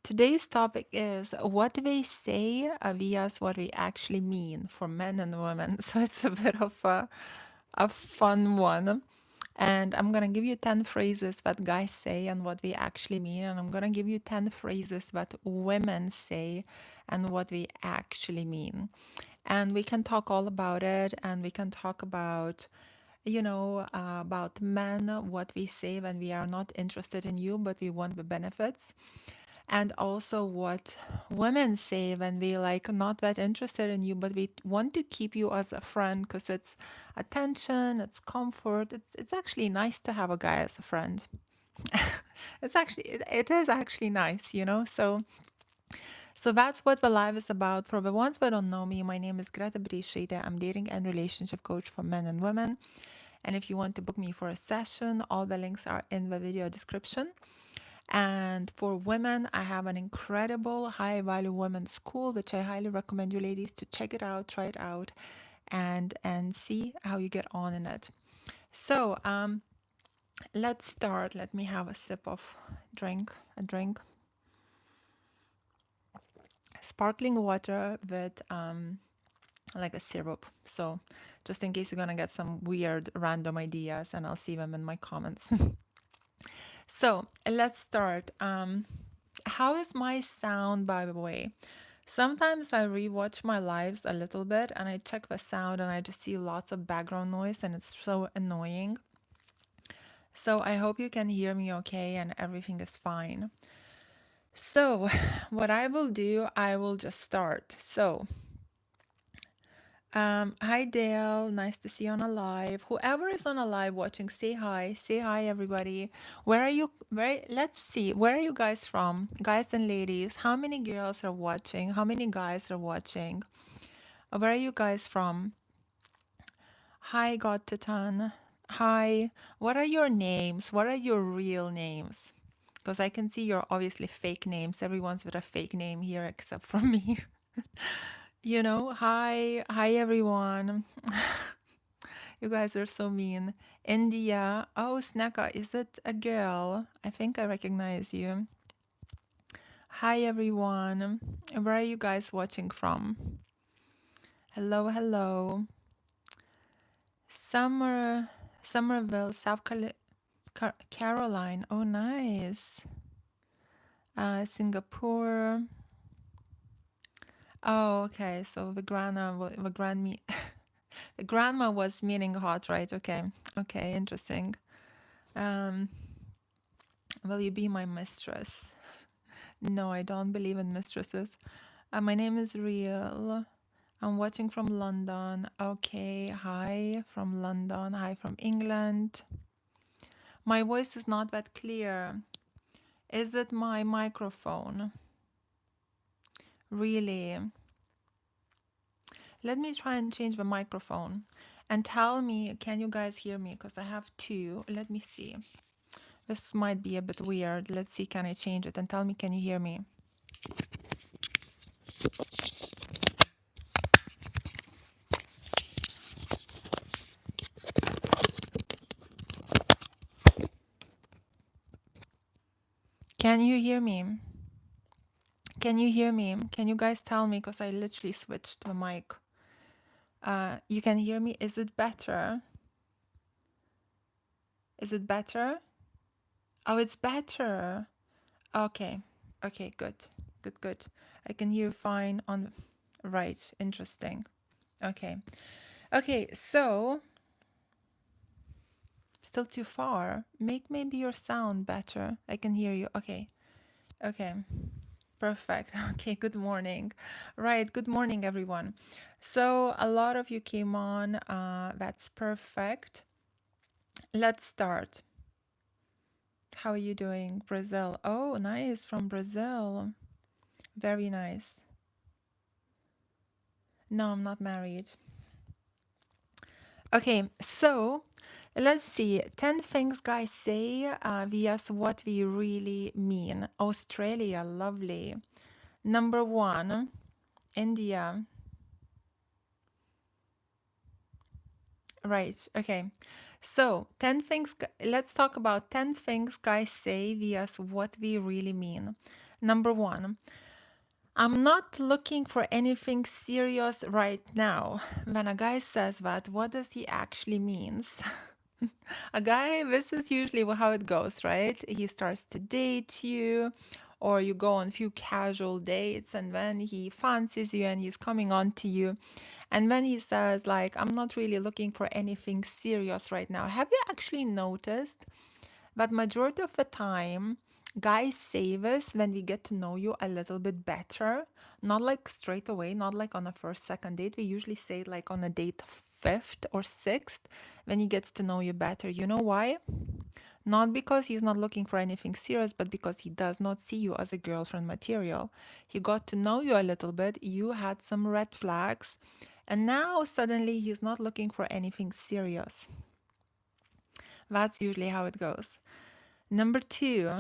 Today's topic is what they say vs what we actually mean for men and women. So it's a bit of a fun one. And I'm going to give you 10 phrases that guys say and what we actually mean. And I'm going to give you 10 phrases that women say and what we actually mean. And we can talk all about it. And we can talk about, about men, what we say when we are not interested in you, but we want the benefits, and also what women say when we like not that interested in you but we want to keep you as a friend because it's attention, it's comfort, it's actually nice to have a guy as a friend. It is actually nice, so that's what the live is about. For the ones that don't know me, my name is Greta Bereisaite. I'm dating and relationship coach for men and women, and if you want to book me for a session, all the links are in the video description. And for women, I have an incredible High-Value Women Skool, which I highly recommend you ladies to check it out, try it out, and see how you get on in it. So let's start. Let me have a sip of a drink. Sparkling water with like a syrup. So just in case you're gonna get some weird random ideas, and I'll see them in my comments. So let's start. How is my sound, by the way? Sometimes I rewatch my lives a little bit and I check the sound and I just see lots of background noise and it's so annoying. So I hope you can hear me okay and everything is fine. So what I will do, I will just start. So hi Dale, nice to see you on a live. Whoever is on a live watching, say hi. Say hi, everybody. Where are you? Let's see. Where are you guys from? Guys and ladies, how many girls are watching? How many guys are watching? Where are you guys from? Hi, God Titan. Hi. What are your names? What are your real names? Because I can see you're obviously fake names. Everyone's with a fake name here except for me. Hi. Hi, everyone. You guys are so mean. India. Oh, Snacka, is it a girl? I think I recognize you. Hi, everyone. Where are you guys watching from? Hello, hello. Somerville, South Caroline. Oh, nice. Singapore. Oh, okay. So the the grandma was meaning hot, right? Okay. Okay, interesting. Um, will you be my mistress? No, I don't believe in mistresses. My name is Real. I'm watching from London. Okay, hi from London. Hi from England. My voice is not that clear. Is it my microphone? Really? Let me try and change the microphone. And tell me, can you guys hear me? Because I have two. Let me see. This might be a bit weird. Let's see, can I change it? And tell me, can you hear me? Can you hear me? Can you hear me? Can you guys tell me? Because I literally switched the mic. You can hear me? Is it better? Is it better? Oh, it's better. Okay. Okay, good. Good, good. I can hear fine on... Right, interesting. Okay. Okay, so... Still too far. Make maybe your sound better. I can hear you. Okay. Okay. Perfect. Okay, good morning. Right, good morning, everyone. So a lot of you came on. That's perfect. Let's start. How are you doing? Brazil. Oh, nice. From Brazil. Very nice. No, I'm not married. Okay, so let's see. 10 things guys say vs what we really mean. Australia, lovely. Number 1, India. Right, okay. So 10 things, let's talk about 10 things guys say vs what we really mean. Number one, I'm not looking for anything serious right now. When a guy says that, what does he actually means? A guy, this is usually how it goes, right? He starts to date you, or you go on few casual dates, and then he fancies you and he's coming on to you. And then he says, like, I'm not really looking for anything serious right now. Have you actually noticed that majority of the time, guys say this when we get to know you a little bit better? Not like straight away, not like on a first, second date. We usually say it like on a date fifth or sixth when he gets to know you better. You know why? Not because he's not looking for anything serious, but because he does not see you as a girlfriend material. He got to know you a little bit, you had some red flags, and now suddenly he's not looking for anything serious. That's usually how it goes. Number two,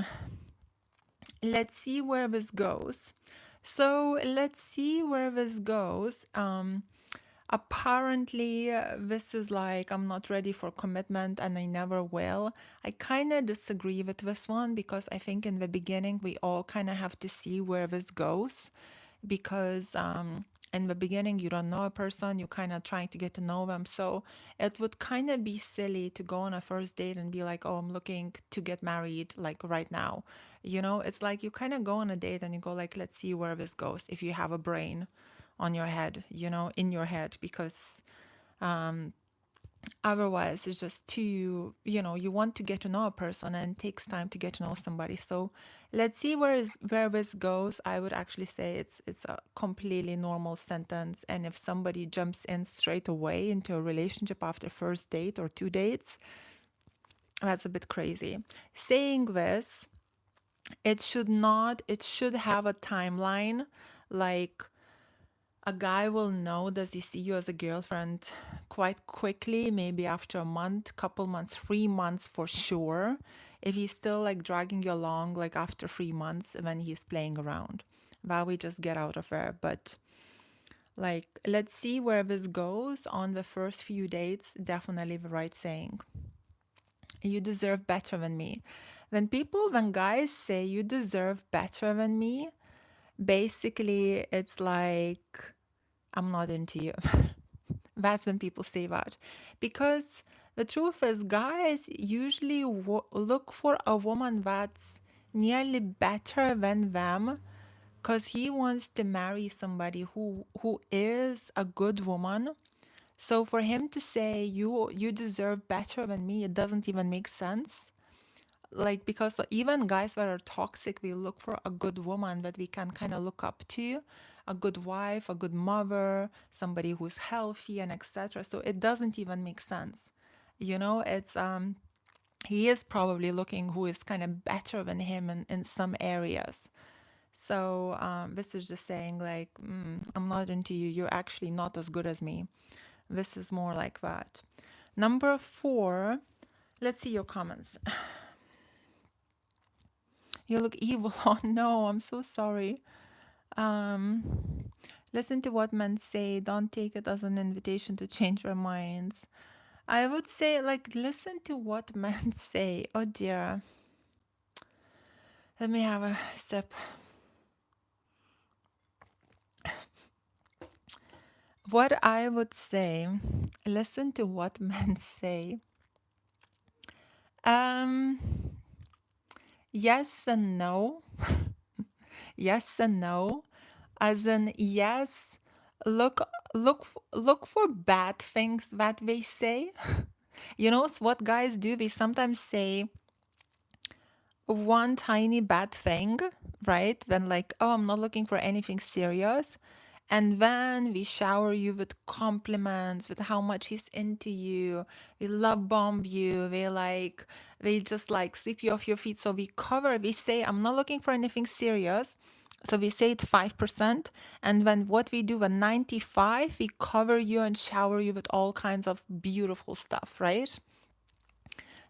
let's see where this goes. So let's see where this goes. Apparently, this is like, I'm not ready for commitment and I never will. I kind of disagree with this one because I think in the beginning we all kind of have to see where this goes because in the beginning you don't know a person, you're kind of trying to get to know them. So it would kind of be silly to go on a first date and be like, oh, I'm looking to get married like right now. You know, it's like you kind of go on a date and you go like, let's see where this goes if you have a brain on your head, you know, in your head, because otherwise it's just too, you know, you want to get to know a person and it takes time to get to know somebody. So let's see where this goes. I would actually say it's a completely normal sentence, and if somebody jumps in straight away into a relationship after first date or two dates, that's a bit crazy. Saying this, it should have a timeline. Like, a guy will know, does he see you as a girlfriend quite quickly, maybe after a month, couple months, 3 months for sure. If he's still like dragging you along, like after 3 months, then he's playing around. That we just get out of there. But like, let's see where this goes on the first few dates. Definitely the right saying. You deserve better than me. When guys say you deserve better than me, basically it's like, I'm not into you. That's when people say that. Because the truth is, guys usually look for a woman that's nearly better than them because he wants to marry somebody who is a good woman. So for him to say you deserve better than me, it doesn't even make sense. Like, because even guys that are toxic, we look for a good woman that we can kind of look up to, a good wife, a good mother, somebody who's healthy and etc. So it doesn't even make sense. You know, it's he is probably looking who is kind of better than him in some areas. So this is just saying like, I'm not into you. You're actually not as good as me. This is more like that. Number four, let's see your comments. You look evil. Oh no, I'm so sorry. Um, listen to what men say. Don't take it as an invitation to change their minds. I would say, like, listen to what men say. Oh dear. Let me have a sip. What I would say, listen to what men say. Um, yes and no. Yes and no. As in, yes, look, look for bad things that they say. You know what guys do? They sometimes say one tiny bad thing, right? Then like, oh, I'm not looking for anything serious. And then we shower you with compliments, with how much he's into you. We love bomb you. They just like sweep you off your feet. So we say, I'm not looking for anything serious. So we say it 5%. And then what we do, when 95, we cover you and shower you with all kinds of beautiful stuff, right?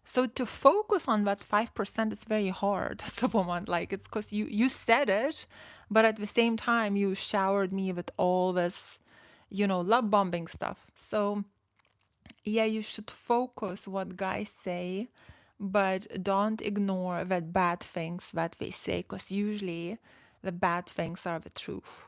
So to focus on that 5% is very hard as a woman. Like, it's because you said it, but at the same time you showered me with all this, love bombing stuff. So yeah, you should focus what guys say, but don't ignore that bad things that they say, because usually The bad things are the truth.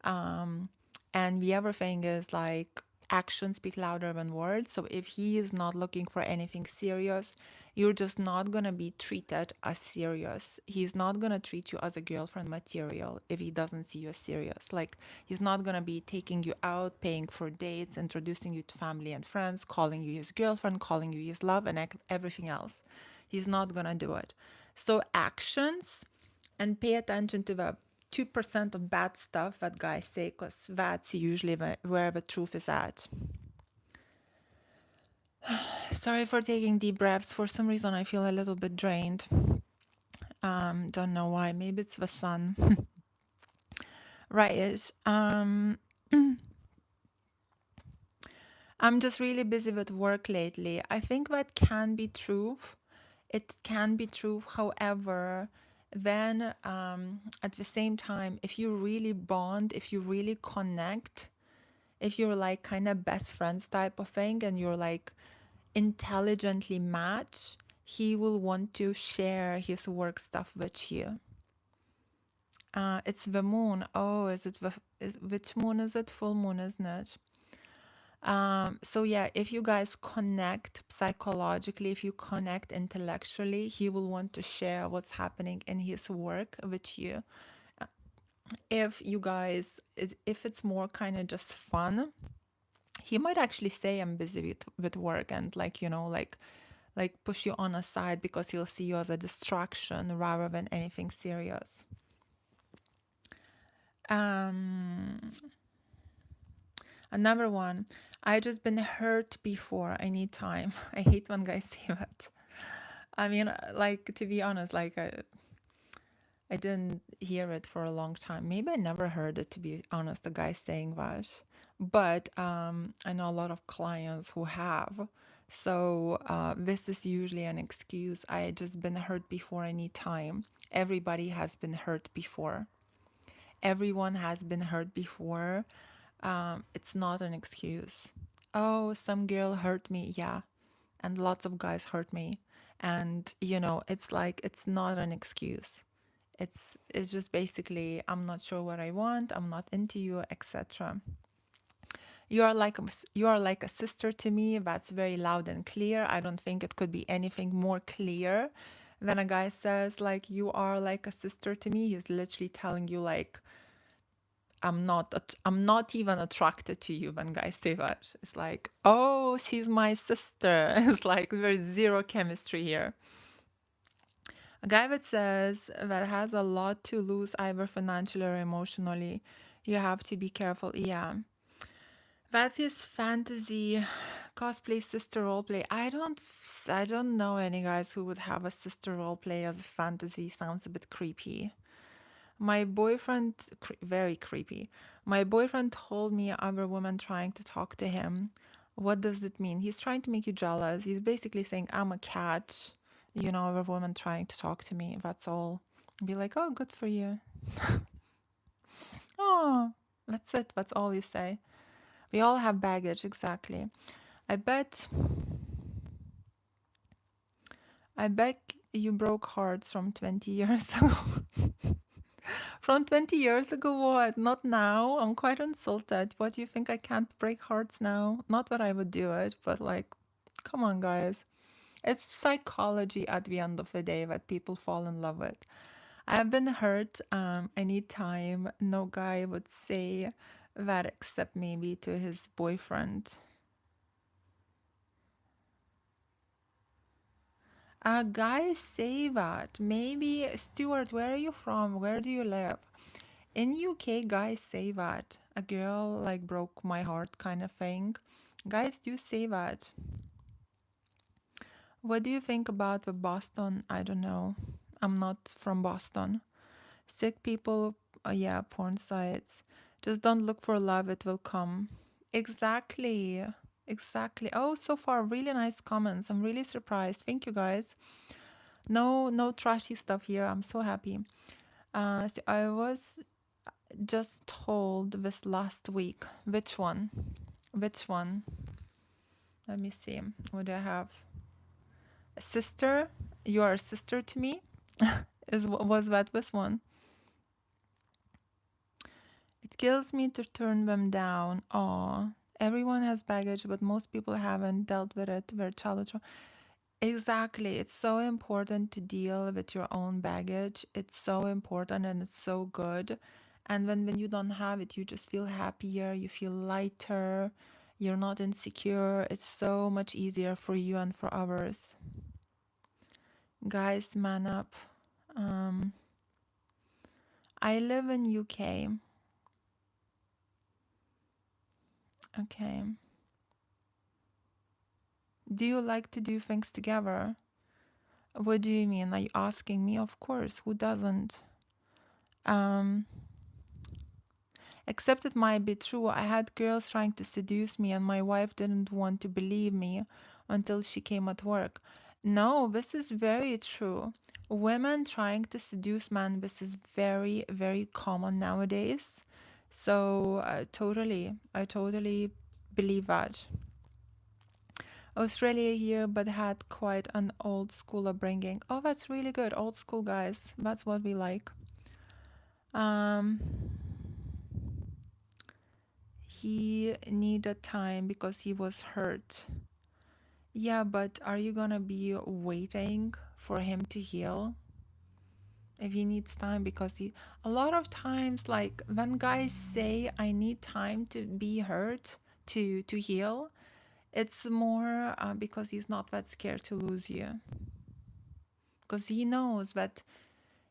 Um, and the other thing is like actions speak louder than words. So if he is not looking for anything serious, you're just not gonna be treated as serious. He's not gonna treat you as a girlfriend material if he doesn't see you as serious. Like he's not gonna be taking you out, paying for dates, introducing you to family and friends, calling you his girlfriend, calling you his love, and everything else. He's not gonna do it. So actions, and pay attention to the 2% of bad stuff that guys say, because that's usually where the truth is at. Sorry for taking deep breaths. For some reason, I feel a little bit drained. Don't know why. Maybe it's the sun. Right. I'm just really busy with work lately. I think that can be true. It can be true. However, then at the same time, if you really bond, if you really connect, if you're like kind of best friends type of thing and you're like intelligently match, he will want to share his work stuff with you. It's the moon. Oh, is it which moon is it? Full moon, isn't it? So yeah, if you guys connect psychologically, if you connect intellectually, he will want to share what's happening in his work with you. If you guys, if it's more kind of just fun, he might actually say I'm busy with work and like, you know, like push you on a side because he'll see you as a distraction rather than anything serious. Um, Another one. I just been hurt before. I need time. I hate when guys say that. I mean, like to be honest, like I didn't hear it for a long time. Maybe I never heard it, to be honest, a guy saying that. But I know a lot of clients who have. So this is usually an excuse. I just been hurt before, I need time. Everybody has been hurt before. Everyone has been hurt before. It's not an excuse. Oh, some girl hurt me. Yeah. And lots of guys hurt me. And, you know, it's like, it's not an excuse. It's just basically, I'm not sure what I want, I'm not into you, etc. You are like a sister to me. That's very loud and clear. I don't think it could be anything more clear than a guy says like you are like a sister to me. He's literally telling you like I'm not even attracted to you. When guys say that, it's like, oh, she's my sister. It's like there's zero chemistry here. A guy that says that has a lot to lose either financially or emotionally. You have to be careful. Yeah. That's his fantasy cosplay sister roleplay. I don't know any guys who would have a sister roleplay as a fantasy. Sounds a bit creepy. My boyfriend, very creepy. My boyfriend told me other women trying to talk to him. What does it mean? He's trying to make you jealous. He's basically saying, I'm a cat. You know, other women trying to talk to me. That's all. Be like, oh, good for you. Oh, that's it. That's all you say. We all have baggage, exactly. I bet I bet you broke hearts from 20 years ago. From 20 years ago, what? Not now. I'm quite insulted. What, do you think I can't break hearts now? Not that I would do it, but like, come on, guys. It's psychology at the end of the day that people fall in love with. I've been hurt. I need time. No guy would say that except maybe to his boyfriend. Guys say that. Maybe, Stuart, where are you from? Where do you live? In UK, guys say that. A girl like broke my heart kind of thing. Guys do say that. What do you think about the Boston? I don't know. I'm not from Boston. Sick people, yeah, porn sites. Just don't look for love, it will come. Exactly. Exactly. Oh, so far, really nice comments. I'm really surprised. Thank you, guys. No trashy stuff here. I'm so happy. So I was just told this last week. Which one? Which one? Let me see. What do I have? A sister? You are a sister to me? Was that this one? It kills me to turn them down. Oh, everyone has baggage, but most people haven't dealt with it. Their childhood. Exactly. It's so important to deal with your own baggage. It's so important and it's so good. And when you don't have it, you just feel happier, you feel lighter, you're not insecure. It's so much easier for you and for others. Guys, man up. Um, I live in UK. Okay. Do you like to do things together? What do you mean? Are you asking me? Of course. Who doesn't? Um, Except it might be true. I had girls trying to seduce me, and my wife didn't want to believe me until she came at work. No, this is very true. Women trying to seduce men, this is very, very common nowadays. So, I totally believe that. Australia here, but had quite an old school upbringing. Oh, that's really good. Old school guys. That's what we like. Um, He needed time because he was hurt. Yeah, but are you gonna be waiting for him to heal? If he needs time because a lot of times, like when guys say I need time to be hurt to heal, it's more because he's not that scared to lose you. Because he knows that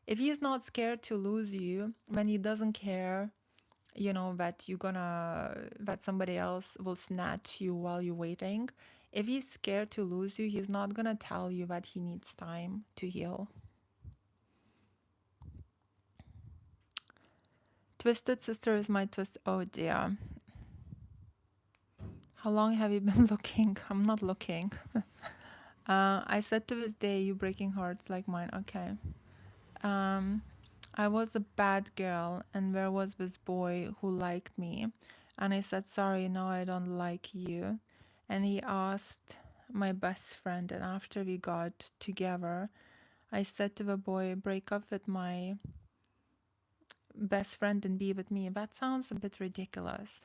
if he's not scared to lose you, when he doesn't care, that somebody else will snatch you while you're waiting. If he's scared to lose you, he's not gonna tell you that he needs time to heal. Twisted Sister is my twist. Oh dear. How long have you been looking? I'm not looking. I said to this day, you breaking hearts like mine. Okay. Um, I was a bad girl, and there was this boy who liked me. And I said, sorry, no, I don't like you. And he asked my best friend, and after we got together, I said to the boy, break up with my best friend and be with me. That sounds a bit ridiculous.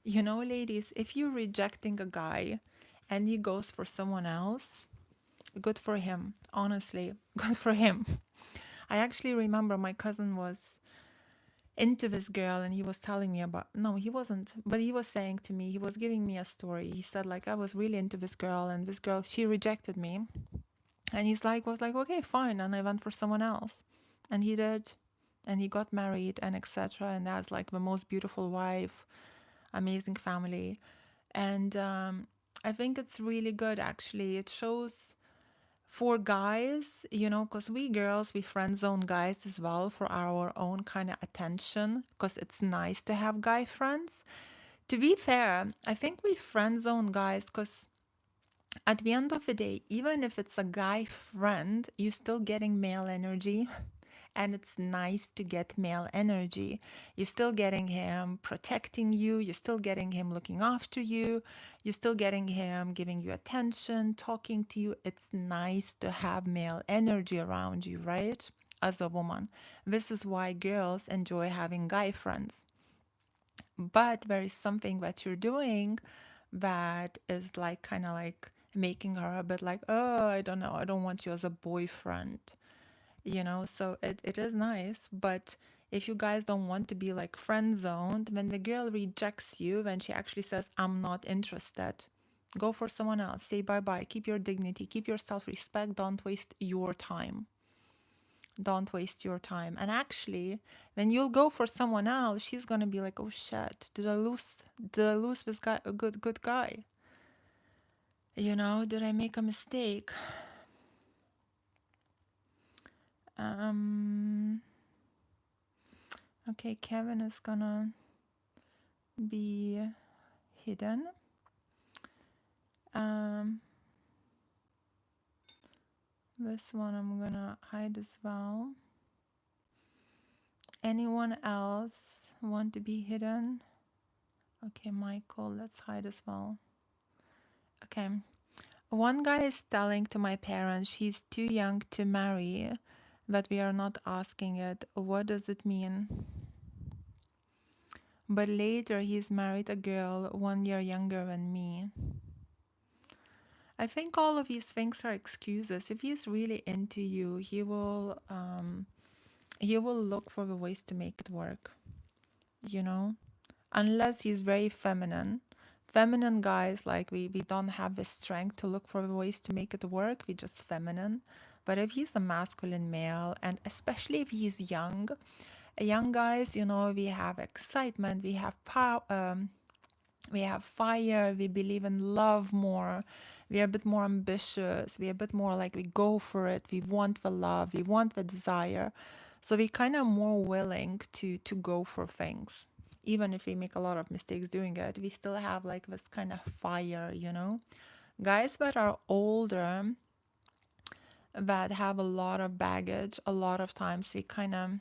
You know, ladies, if you're rejecting a guy and he goes for someone else, good for him. Honestly, good for him. I actually remember my cousin was into this girl and he was telling me about, no, he wasn't, but he was saying to me, he was giving me a story. He said like I was really into this girl and this girl, she rejected me. And was like, okay, fine. And I went for someone else. And he did. And he got married and etc. And that's like the most beautiful wife, amazing family. And I think it's really good actually. It shows for guys, because we girls, we friend zone guys as well for our own kind of attention, because it's nice to have guy friends. To be fair, I think we friend zone guys because at the end of the day, even if it's a guy friend, you're still getting male energy. And it's nice to get male energy. You're still getting him protecting you. You're still getting him looking after you. You're still getting him giving you attention, talking to you. It's nice to have male energy around you, right? As a woman. This is why girls enjoy having guy friends. But there is something that you're doing that is like kind of like making her a bit like, oh, I don't know, I don't want you as a boyfriend. So it is nice, but if you guys don't want to be like friend zoned, when the girl rejects you, when she actually says, I'm not interested, go for someone else, say bye-bye, keep your dignity, keep your self-respect, don't waste your time. Don't waste your time. And actually, when you'll go for someone else, she's gonna be like, oh shit, did I lose this guy, a good guy? Did I make a mistake? Um okay, Kevin is gonna be hidden. Um, this one I'm gonna hide as well. Anyone else want to be hidden? Okay, Michael, let's hide as well. Okay. One guy is telling to my parents she's too young to marry, that we are not asking it. What does it mean? But later he's married a girl 1 year younger than me. I think all of these things are excuses. If he's really into you, he will look for the ways to make it work, you know? Unless he's very feminine. Feminine guys, like we don't have the strength to look for ways to make it work. We just feminine. But if he's a masculine male, and especially if he's young guys, we have excitement, we have power, we have fire, we believe in love more, we are a bit more ambitious, we are a bit more like we go for it, we want the love, we want the desire. So we kind of more willing to go for things. Even if we make a lot of mistakes doing it, we still have like this kind of fire. Guys that are older, that have a lot of baggage, a lot of times we kind of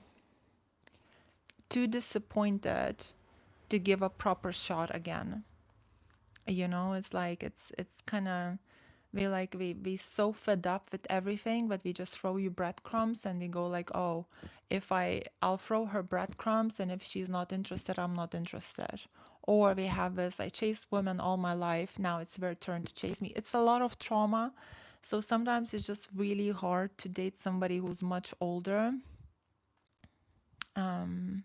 too disappointed to give a proper shot again. It's like it's kind of we so fed up with everything that we just throw you breadcrumbs and we go like, oh, if I'll throw her breadcrumbs, and if she's not interested, I'm not interested. Or we have this, I chased women all my life, now it's their turn to chase me. It's a lot of trauma. So sometimes it's just really hard to date somebody who's much older. um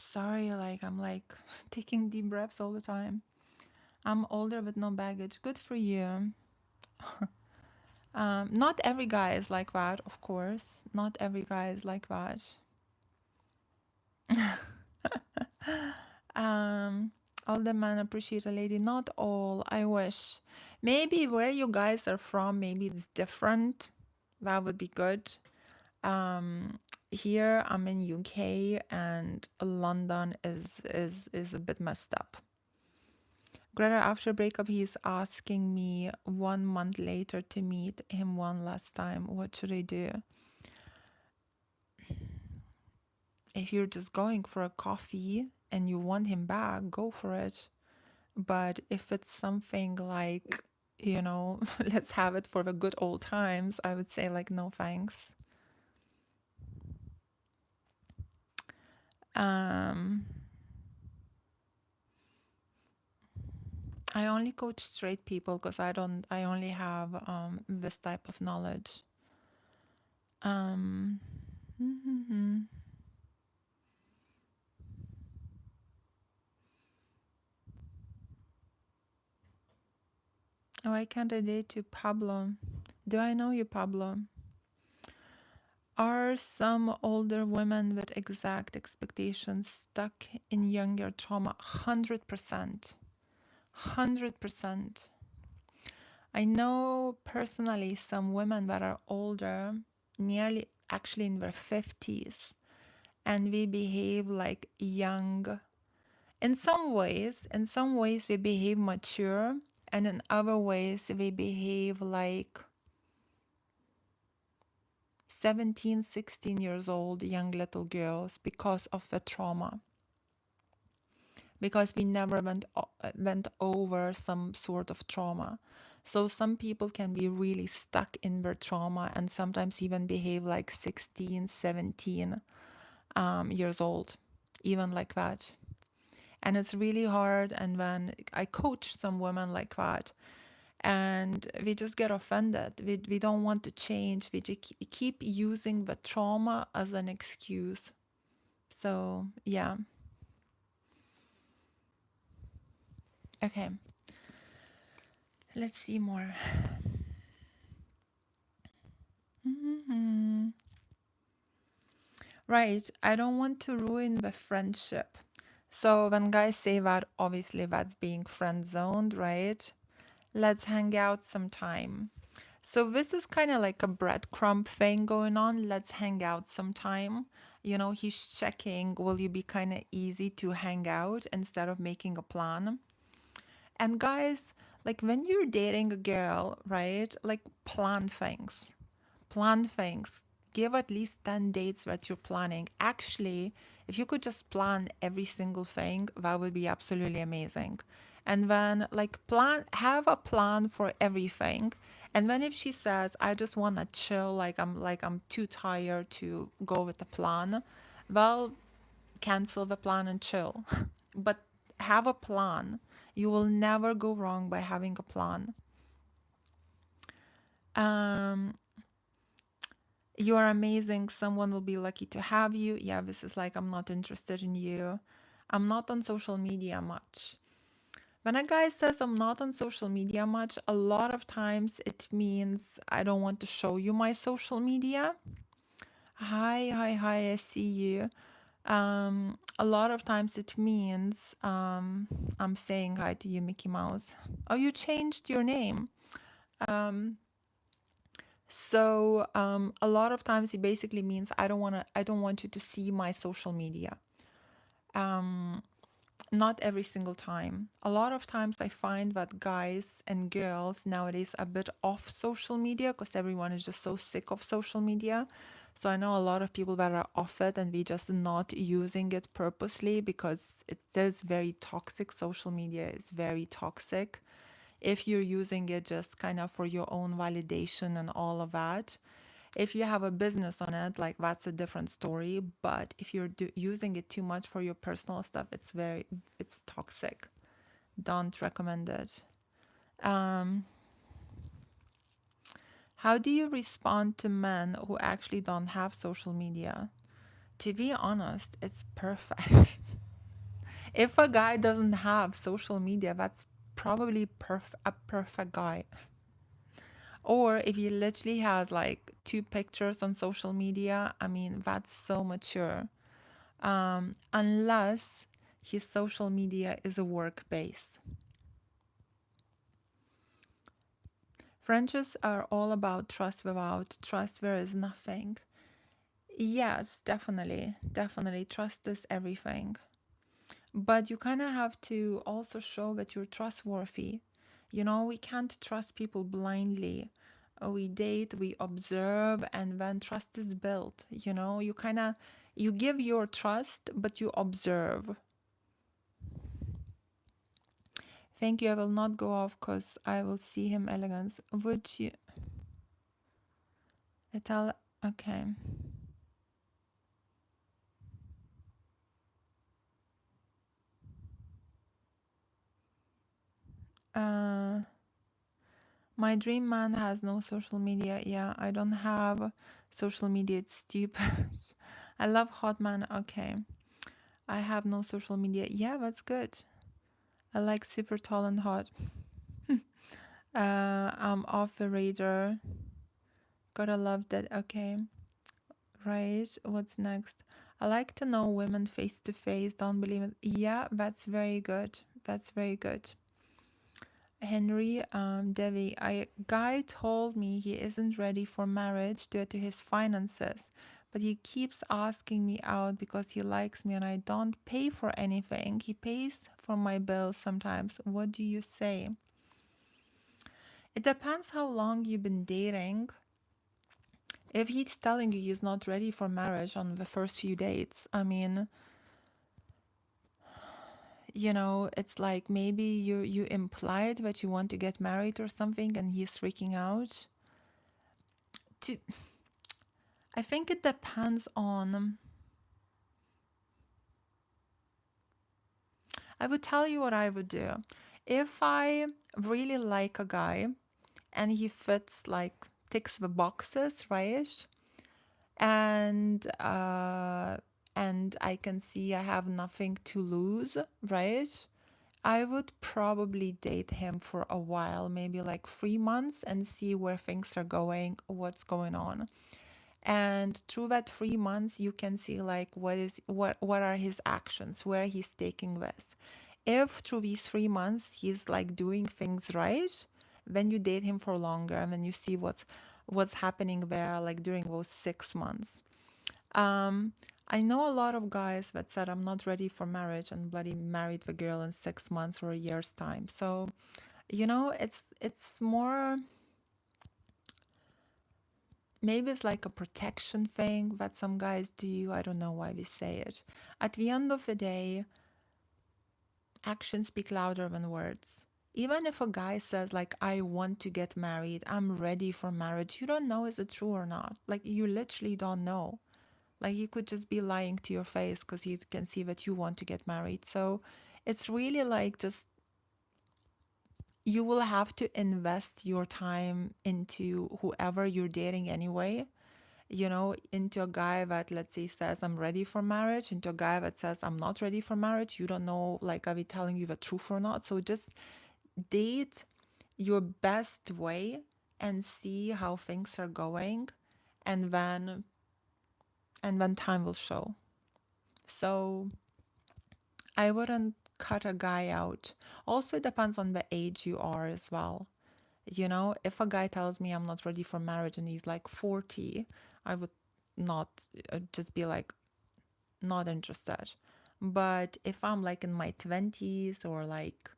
Sorry, like I'm like taking deep breaths all the time. I'm older with no baggage. Good for you. Not every guy is like that, of course. Not every guy is like that. Um, all the men appreciate a lady. Not all. I wish. Maybe where you guys are from, maybe it's different. That would be good. Here I'm in UK, and London is a bit messed up. Greta, after breakup, he's asking me 1 month later to meet him one last time. What should I do? If you're just going for a coffee and you want him back, go for it. But if it's something like, let's have it for the good old times, I would say like, no thanks. Um, I only coach straight people because I only have this type of knowledge. Um, Why can't I date you, Pablo? Do I know you, Pablo? Are some older women with exact expectations stuck in younger trauma? 100%. 100%. I know personally some women that are older, nearly actually in their 50s, and we behave like young. In some ways we behave mature, and in other ways we behave like 17, 16 years old young little girls because of the trauma. Because we never went over some sort of trauma. So some people can be really stuck in their trauma and sometimes even behave like 16, 17 years old, even like that. And it's really hard. And when I coach some women like that, and we just get offended, we don't want to change. We just keep using the trauma as an excuse. So, yeah. Okay. Let's see more. Right. I don't want to ruin the friendship. So when guys say that, obviously that's being friend zoned, right? Let's hang out sometime. So this is kind of like a breadcrumb thing going on. Let's hang out sometime. He's checking, will you be kind of easy to hang out instead of making a plan? And guys, like when you're dating a girl, right? Like plan things. Plan things. Give at least 10 dates that you're planning. Actually, if you could just plan every single thing, that would be absolutely amazing. And then like have a plan for everything. And then if she says, I just want to chill, like I'm too tired to go with the plan, well, cancel the plan and chill. But have a plan. You will never go wrong by having a plan. Um, you are amazing. Someone will be lucky to have you. Yeah, this is like, I'm not interested in you. I'm not on social media much. When a guy says I'm not on social media much, a lot of times it means I don't want to show you my social media. Hi, hi, hi, I see you. A lot of times it means I'm saying hi to you, Mickey Mouse. Oh, you changed your name. Um, so a lot of times it basically means I don't want you to see my social media. Um, Not every single time. A lot of times I find that guys and girls nowadays are a bit off social media because everyone is just so sick of social media. So I know a lot of people that are off it and we just not using it purposely because it is very toxic. Social media is very toxic. If you're using it just kind of for your own validation and all of that, if you have a business on it, like that's a different story. But if you're using it too much for your personal stuff, it's toxic. Don't recommend it. Um, how do you respond to men who actually don't have social media? To be honest, it's perfect. If a guy doesn't have social media, that's probably a perfect guy. Or if he literally has like two pictures on social media, I mean, that's so mature. Unless his social media is a work base. Friendships are all about trust. Without trust, there is nothing. Yes, definitely. Definitely. Trust is everything. But you kind of have to also show that you're trustworthy. You know, we can't trust people blindly. We date, we observe, and then trust is built. You know, you give your trust, but you observe. Thank you. I will not go off because I will see him elegance. Would you? Ital. Okay. Uh, my dream man has no social media. Yeah, I don't have social media. It's stupid. I love hot man. Okay. I have no social media. Yeah, that's good. I like super tall and hot. I'm off the radar. Gotta love that. Okay. Right. What's next? I like to know women face to face. Don't believe it. Yeah, that's very good. That's very good. Henry, Devi, a guy told me he isn't ready for marriage due to his finances, but he keeps asking me out because he likes me and I don't pay for anything. He pays for my bills sometimes. What do you say? It depends how long you've been dating. If he's telling you he's not ready for marriage on the first few dates, I mean, you know, it's like maybe you implied that you want to get married or something and he's freaking out. To I think it depends on. I would tell you what I would do. If I really like a guy and he fits like ticks the boxes, right? And I can see I have nothing to lose, right? I would probably date him for a while, maybe like 3 months, and see where things are going, what's going on. And through that 3 months, you can see like what are his actions, where he's taking this. If through these 3 months he's like doing things right, then you date him for longer, and then you see what's happening there, like during those 6 months. Um, I know a lot of guys that said I'm not ready for marriage and bloody married the girl in 6 months or a year's time. So, you know, it's more, maybe it's like a protection thing that some guys do. I don't know why we say it. At the end of the day, actions speak louder than words. Even if a guy says like, I want to get married, I'm ready for marriage, you don't know is it true or not. Like, you literally don't know. Like, you could just be lying to your face because he can see that you want to get married. So it's really like, just you will have to invest your time into whoever you're dating anyway, into a guy that, let's say, says I'm ready for marriage, into a guy that says I'm not ready for marriage. You don't know, like, are we telling you the truth or not? So just date your best way and see how things are going, and then time will show. So I wouldn't cut a guy out. Also, it depends on the age you are as well. If a guy tells me I'm not ready for marriage and he's like 40, I would not just be like, not interested. But if I'm like in my 20s or like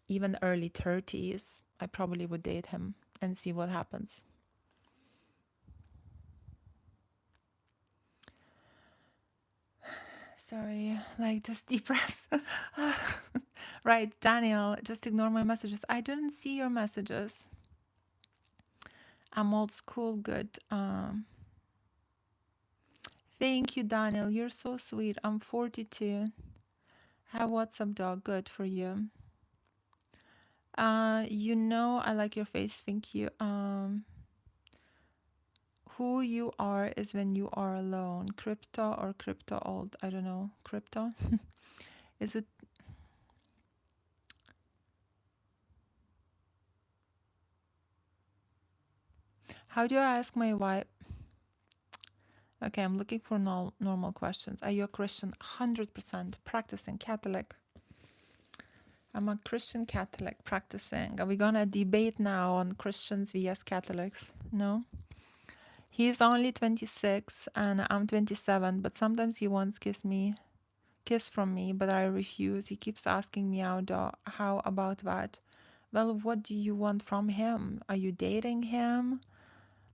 even early 30s, I probably would date him and see what happens. Sorry, like, just deep breaths. Right, Daniel, just ignore my messages. I didn't see your messages. I'm old school, good. Thank you, Daniel. You're so sweet. I'm 42. Have WhatsApp, dog. Good for you. I like your face. Thank you. Who you are is when you are alone. Crypto or crypto old? I don't know. Crypto? Is it? How do I ask my wife? Okay, I'm looking for normal questions. Are you a Christian? 100% practicing Catholic. I'm a Christian Catholic practicing. Are we gonna debate now on Christians vs Catholics? No? He's only 26 and I'm 27, but sometimes he wants kiss from me, but I refuse. He keeps asking me out, how about that? Well, what do you want from him? Are you dating him?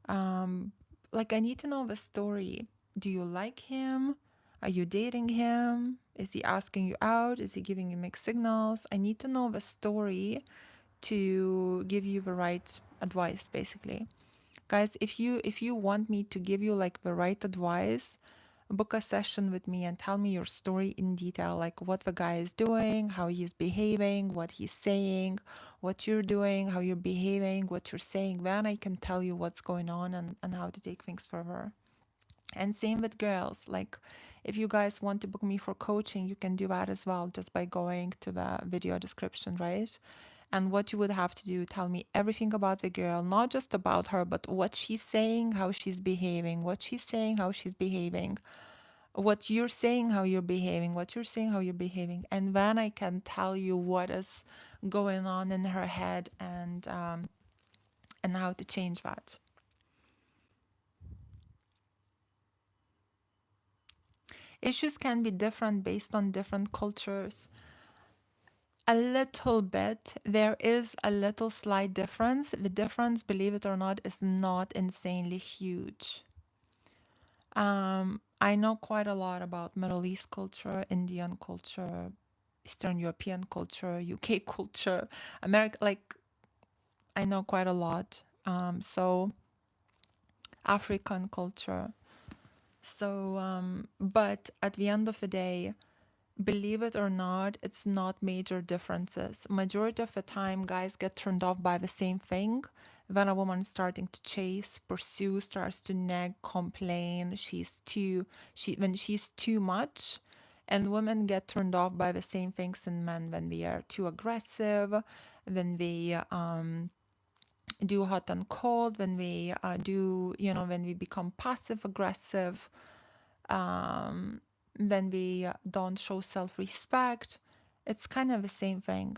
Like, I need to know the story. Do you like him? Are you dating him? Is he asking you out? Is he giving you mixed signals? I need to know the story to give you the right advice, basically. Guys, if you want me to give you like the right advice, book a session with me and tell me your story in detail, like what the guy is doing, how he's behaving, what he's saying, what you're doing, how you're behaving, what you're saying. Then I can tell you what's going on and how to take things further. And same with girls. Like, if you guys want to book me for coaching, you can do that as well, just by going to the video description, right? And what you would have to do, tell me everything about the girl, not just about her, but what she's saying, how she's behaving, what she's saying, how she's behaving, what you're saying, how you're behaving, what you're saying, how you're behaving. And then I can tell you what is going on in her head, and how to change that. Issues can be different based on different cultures. A little bit. There is a little slight difference. The difference, believe it or not, is not insanely huge. I know quite a lot about Middle East culture, Indian culture, Eastern European culture, UK culture, America. Like, I know quite a lot. So African culture. So, but at the end of the day, believe it or not, it's not major differences. Majority of the time, guys get turned off by the same thing. When a woman is starting to chase, pursue, starts to nag, complain, when she's too much. And women get turned off by the same things in men, when we are too aggressive, when we do hot and cold, when we when we become passive aggressive, when we don't show self-respect. It's kind of the same thing.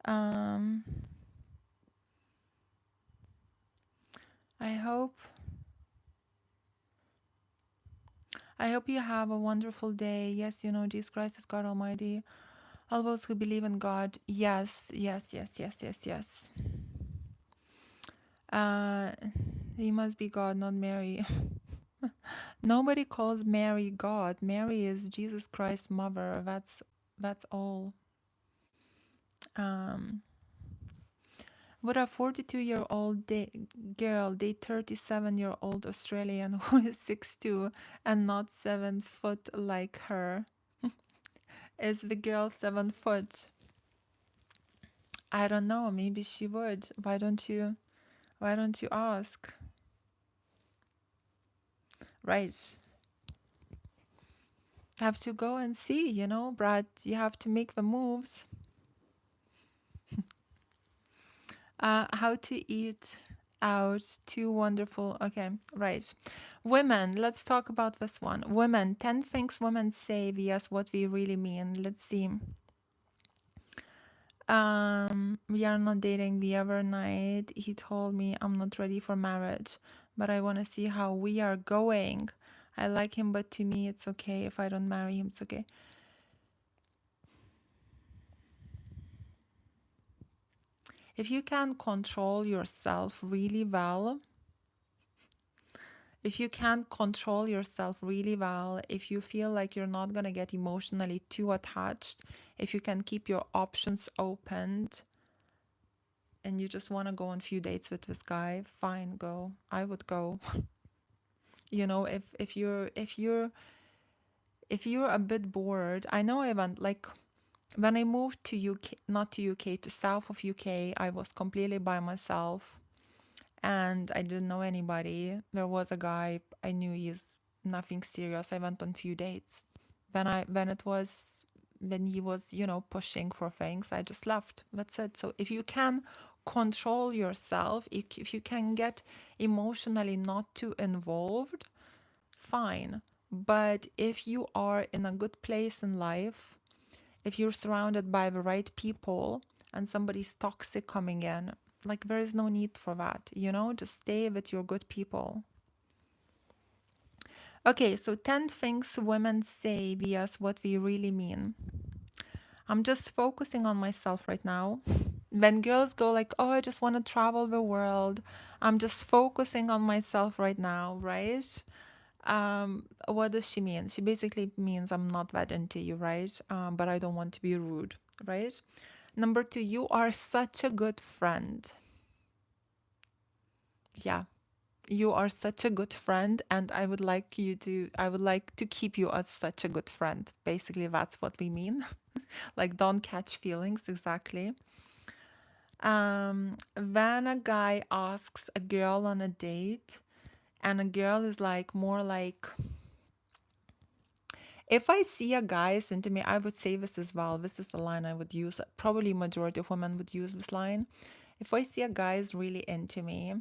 Um, I hope you have a wonderful day. Yes, Jesus Christ is God Almighty. All those who believe in God. Yes, yes, yes, yes, yes, yes. He must be God, not Mary. Nobody calls Mary God. Mary is Jesus Christ's mother. That's all. Um, would a 42-year-old girl date 37-year-old Australian who is 6'2" and not 7 foot like her? Is the girl 7 foot? I don't know. Maybe she would. Why don't you? Why don't you ask? Right. Have to go and see, Brad. You have to make the moves. How to eat out. Two wonderful. Okay, right. Women. Let's talk about this one. Women. 10 things women say vs what we really mean. Let's see. We are not dating the other night. He told me I'm not ready for marriage, but I want to see how we are going. I like him, but to me, it's okay. If I don't marry him, it's okay. If you can control yourself really well, if you can control yourself really well, if you feel like you're not going to get emotionally too attached, if you can keep your options opened, and you just want to go on a few dates with this guy, fine, go. I would go. If you're a bit bored, I know I went like when I moved to UK, not to UK, to south of UK, I was completely by myself and I didn't know anybody. There was a guy I knew, he's nothing serious. I went on few dates. When he was, pushing for things, I just left. That's it. So if you can control yourself, if you can get emotionally not too involved, fine. But if you are in a good place in life, if you're surrounded by the right people and somebody's toxic coming in, like there is no need for that, just stay with your good people. Okay, so 10 things women say vs what we really mean. I'm just focusing on myself right now. When girls go like, oh, I just want to travel the world, I'm just focusing on myself right now, right? What does she mean? She basically means I'm not that into you, right? But I don't want to be rude, right? Number two, you are such a good friend. Yeah, you are such a good friend, and I would like to keep you as such a good friend. Basically, that's what we mean. Like, don't catch feelings, exactly. When a guy asks a girl on a date, and a girl is like more like, if I see a guy is into me, I would say this as well. This is the line I would use. Probably majority of women would use this line. If I see a guy is really into me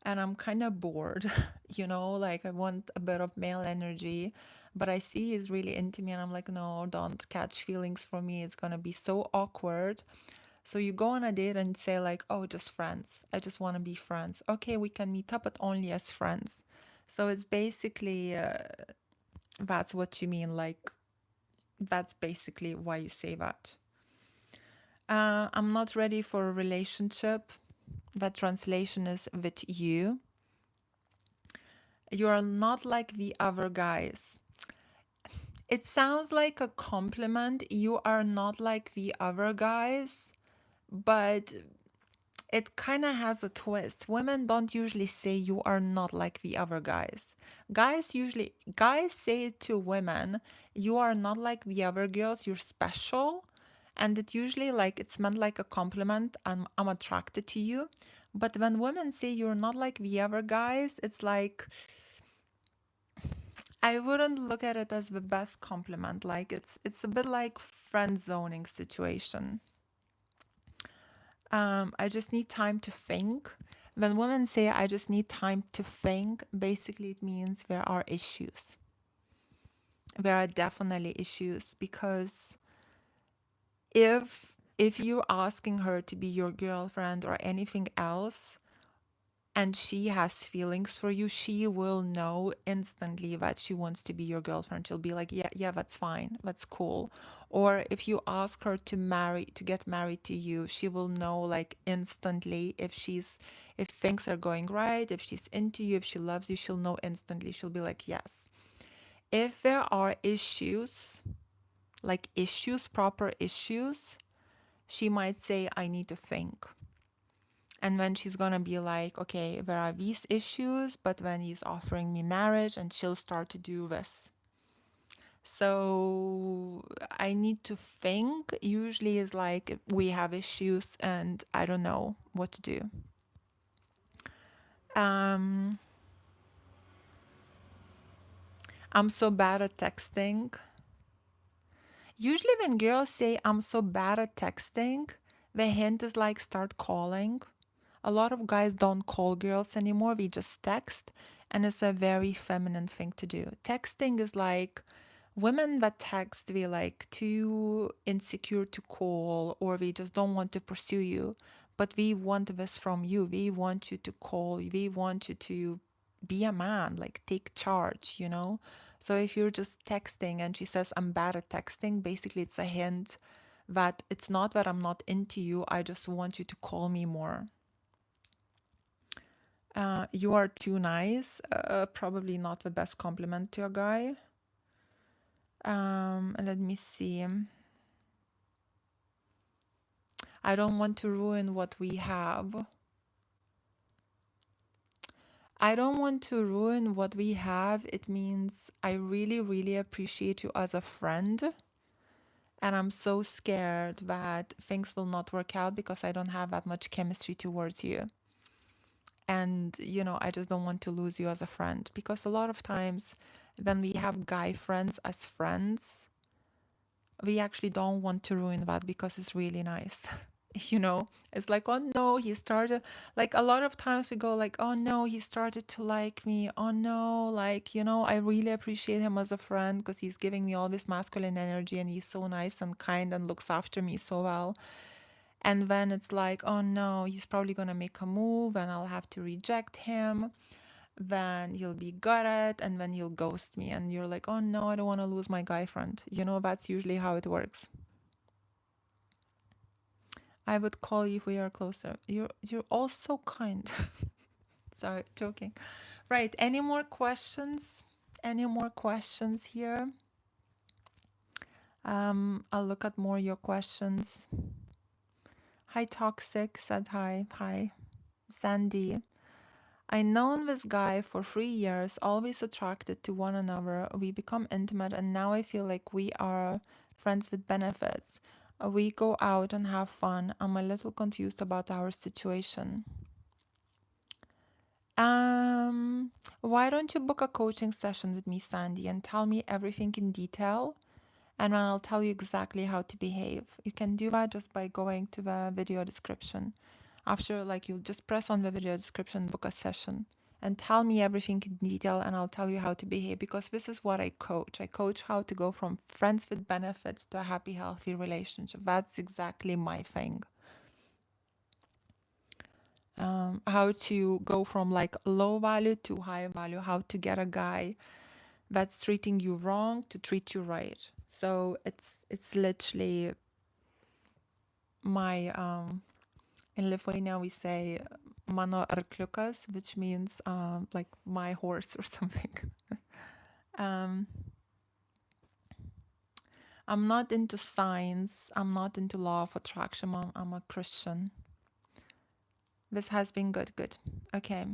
and I'm kind of bored, like I want a bit of male energy, but I see he's really into me and I'm like, no, don't catch feelings for me. It's going to be so awkward. So you go on a date and say like, oh, just friends. I just want to be friends. Okay, we can meet up, but only as friends. So it's basically, that's what you mean. Like, that's basically why you say that. I'm not ready for a relationship. That translation is with you. You are not like the other guys. It sounds like a compliment. You are not like the other guys, but it kind of has a twist. Women don't usually say you are not like the other guys. Guys say to women, you are not like the other girls, you're special. And it usually like it's meant like a compliment. I'm attracted to you. But when women say you're not like the other guys, it's like I wouldn't look at it as the best compliment. Like it's a bit like friend zoning situation. I just need time to think. When women say I just need time to think, basically it means there are issues. There are definitely issues because if you're asking her to be your girlfriend or anything else, and she has feelings for you, she will know instantly that she wants to be your girlfriend. She'll be like, yeah, that's fine. That's cool. Or if you ask her to get married to you, she will know like instantly if things are going right, if she's into you, if she loves you, she'll know instantly. She'll be like, yes. If there are issues, like issues, proper issues, she might say, I need to think. And then she's gonna be like, okay, there are these issues, but then he's offering me marriage, and she'll start to do this. So I need to think usually is like we have issues and I don't know what to do. Um, I'm so bad at texting. Usually when girls say I'm so bad at texting, the hint is like start calling. A lot of guys don't call girls anymore, we just text, and it's a very feminine thing to do. Texting is like women that text, we like too insecure to call, or we just don't want to pursue you. But we want this from you. We want you to call. We want you to be a man, like take charge, you know? So if you're just texting and she says, I'm bad at texting, basically it's a hint that it's not that I'm not into you. I just want you to call me more. You are too nice. Probably not the best compliment to a guy. Let me see. I don't want to ruin what we have. I don't want to ruin what we have. It means I really, really appreciate you as a friend. And I'm so scared that things will not work out because I don't have that much chemistry towards you. And, you know, I just don't want to lose you as a friend. Because a lot of times when we have guy friends as friends, we actually don't want to ruin that because it's really nice. You know, it's like, oh no, he started, like a lot of times we go like, oh no, he started to like me. Oh no, like, you know, I really appreciate him as a friend because he's giving me all this masculine energy and he's so nice and kind and looks after me so well. And then it's like, oh no, he's probably gonna make a move and I'll have to reject him. Then he'll be gutted and then he'll ghost me. And you're like, oh no, I don't want to lose my guy friend. You know, that's usually how it works. I would call you if we are closer. You're all so kind. Sorry, joking. Right. Any more questions? Any more questions here? I'll look at more your questions. Hi, Toxic said hi. Hi, Sandy. I known this guy for 3 years, always attracted to one another. We become intimate, and now I feel like we are friends with benefits. We go out and have fun. I'm a little confused about our situation. Um, why don't you book a coaching session with me, Sandy, and tell me everything in detail, and then I'll tell you exactly how to behave. You can do that just by going to the video description. After, like, you'll just press on the video description, book a session, and tell me everything in detail, and I'll tell you how to behave, because this is what I coach. I coach how to go from friends with benefits to a happy, healthy relationship. That's exactly my thing. How to go from like low value to high value, how to get a guy that's treating you wrong to treat you right. So it's literally my in Lithuania we say mano arkliukas, which means like my horse or something. um, I'm not into science. I'm not into law of attraction. I'm a Christian. This has been good. Okay.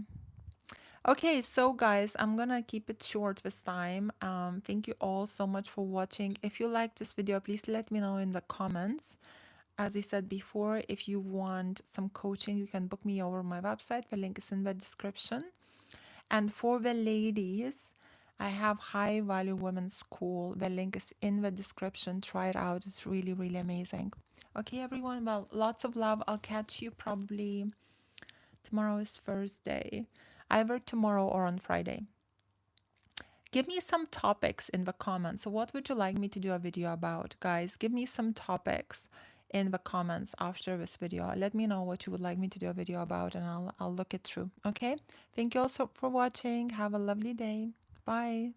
Okay, so guys, I'm gonna keep it short this time. Thank you all so much for watching. If you liked this video, please let me know in the comments. As I said before, if you want some coaching, you can book me over my website. The link is in the description. And for the ladies, I have High-Value Women Skool. The link is in the description. Try it out. It's really, really amazing. Okay, everyone. Well, lots of love. I'll catch you probably tomorrow is Thursday. Either tomorrow or on Friday. Give me some topics in the comments. So what would you like me to do a video about? Guys, give me some topics in the comments after this video. Let me know what you would like me to do a video about and I'll look it through. Okay? Thank you all so for watching. Have a lovely day. Bye.